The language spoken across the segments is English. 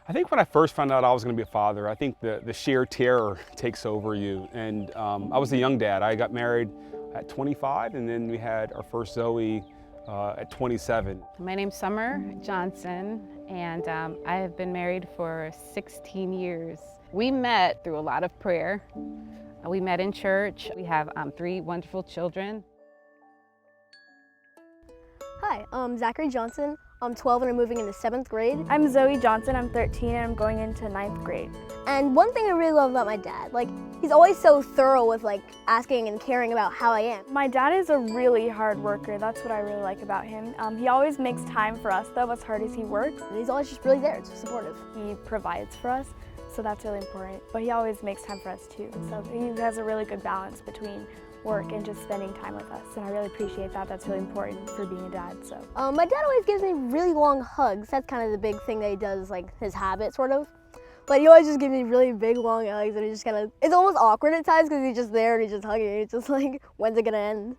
I think when I first found out I was going to be a father, I think the sheer terror takes over you. And I was a young dad. I got married at 25, and then we had our first Zoe at 27. My name's Summer Johnson, and I have been married for 16 years. We met through a lot of prayer. We met in church. We have 3 wonderful children. Hi, I'm Zachary Johnson. I'm 12 and I'm moving into 7th grade. I'm Zoe Johnson, I'm 13 and I'm going into 9th grade. And one thing I really love about my dad, he's always so thorough with asking and caring about how I am. My dad is a really hard worker. That's what I really like about him. He always makes time for us though, as hard as he works. And he's always just really there, it's supportive. He provides for us, so that's really important. But he always makes time for us too. So he has a really good balance between work and just spending time with us, and I really appreciate that. That's really important for being a dad. So my dad always gives me really long hugs. That's kind of the big thing that he does, his habit sort of. But he always just gives me really big long hugs, and he just it's almost awkward at times because he's just there and he's just hugging me. It's just when's it gonna end?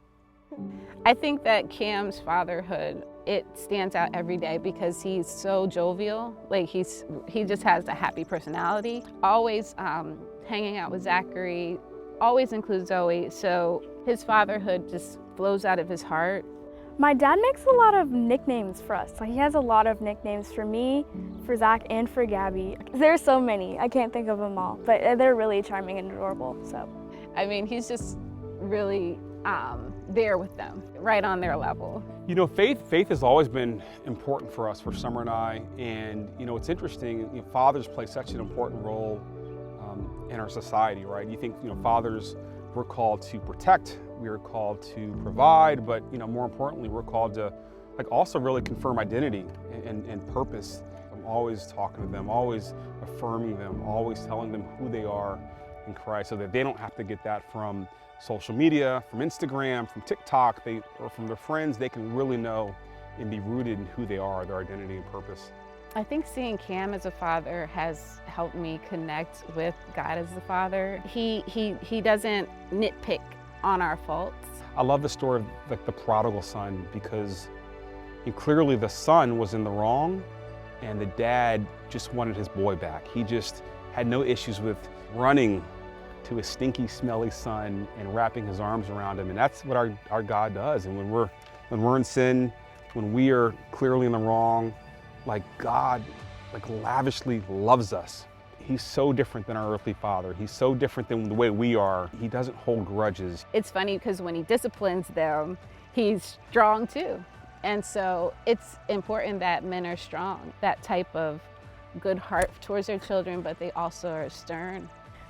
I think that Kam's fatherhood, it stands out every day because he's so jovial. He just has a happy personality. Always hanging out with Zachary, always includes Zoe, so his fatherhood just flows out of his heart. my dad makes a lot of nicknames for us. He has a lot of nicknames for me, for Zach, and for Gabby. There's so many, I can't think of them all, but they're really charming and adorable. So, I mean, he's just really there with them, right on their level. You know, faith has always been important for us, for Summer and I. And it's interesting. Fathers play such an important role in our society, right? You think fathers, we're called to protect, we're called to provide, but more importantly, we're called to also really confirm identity and purpose. I'm always talking to them, always affirming them, always telling them who they are in Christ, so that they don't have to get that from social media, from Instagram, from TikTok, or from their friends. They can really know and be rooted in who they are, their identity and purpose. I think seeing Kam as a father has helped me connect with God as the Father. He doesn't nitpick on our faults. I love the story of the prodigal son, because clearly the son was in the wrong and the dad just wanted his boy back. He just had no issues with running to his stinky, smelly son and wrapping his arms around him. And that's what our God does. And when we're in sin, when we are clearly in the wrong, God lavishly loves us. He's so different than our earthly father. He's so different than the way we are. He doesn't hold grudges. It's funny because when he disciplines them, he's strong too. And so it's important that men are strong, that type of good heart towards their children, but they also are stern.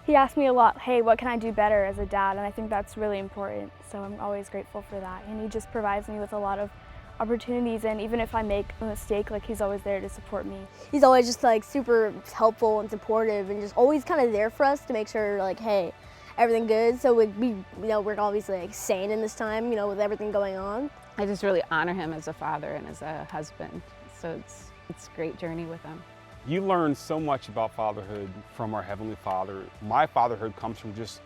he asks me a lot, hey, what can I do better as a dad? And I think that's really important. So I'm always grateful for that. And he just provides me with a lot of opportunities, and even if I make a mistake, he's always there to support me. He's always just super helpful and supportive, and just always kind of there for us to make sure hey, everything good. So we're obviously sane in this time, with everything going on. I just really honor him as a father and as a husband. So it's a great journey with him. You learn so much about fatherhood from our Heavenly Father. My fatherhood comes from just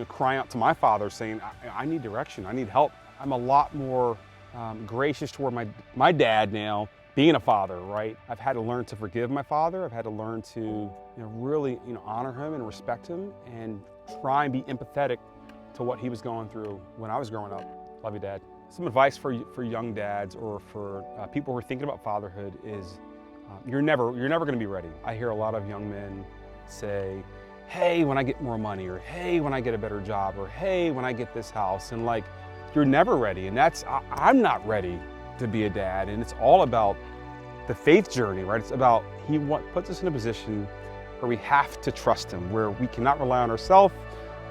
crying out to my Father, saying, I need direction, I need help. I'm a lot more gracious toward my dad now, being a father, right? I've had to learn to forgive my father. I've had to learn to really honor him and respect him, and try and be empathetic to what he was going through when I was growing up. Love you, Dad. Some advice for young dads, or for people who are thinking about fatherhood, is you're never going to be ready. I hear a lot of young men say, hey, when I get more money, or hey, when I get a better job, or hey, when I get this house, and you're never ready. And I'm not ready to be a dad. And it's all about the faith journey, right? It's about he puts us in a position where we have to trust him, where we cannot rely on ourselves,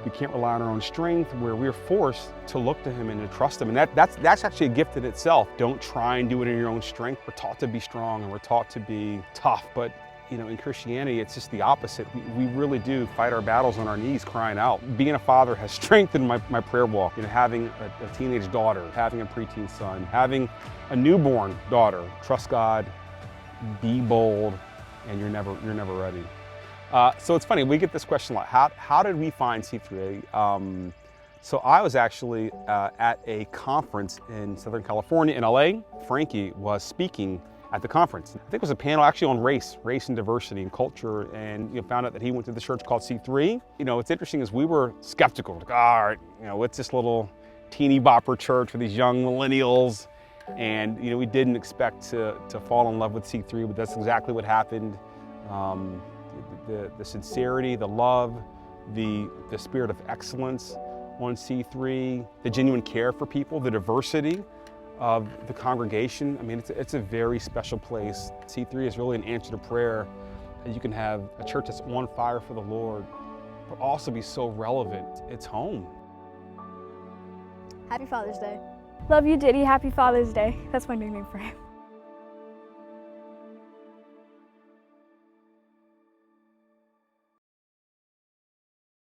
we can't rely on our own strength, where we're forced to look to him and to trust him. And that's actually a gift in itself. Don't try and do it in your own strength. We're taught to be strong and we're taught to be tough, but in Christianity, it's just the opposite. We really do fight our battles on our knees, crying out. Being a father has strengthened my prayer walk. Having a teenage daughter, having a preteen son, having a newborn daughter. Trust God, be bold, and you're never ready. So it's funny, we get this question a lot. How did we find C3A? So I was actually at a conference in Southern California, in LA. Frankie was speaking at the conference. I think it was a panel actually on race and diversity and culture, and found out that he went to the church called C3. What's interesting is we were skeptical, like, all right, what's this little teeny bopper church for these young millennials? And we didn't expect to fall in love with C3, but that's exactly what happened. The sincerity, the love, the spirit of excellence on C3, the genuine care for people, the diversity of the congregation. I mean, it's a very special place. C3 is really an answer to prayer. That you can have a church that's on fire for the Lord, but also be so relevant. It's home. Happy Father's Day. Love you, Diddy. Happy Father's Day. That's my nickname for him.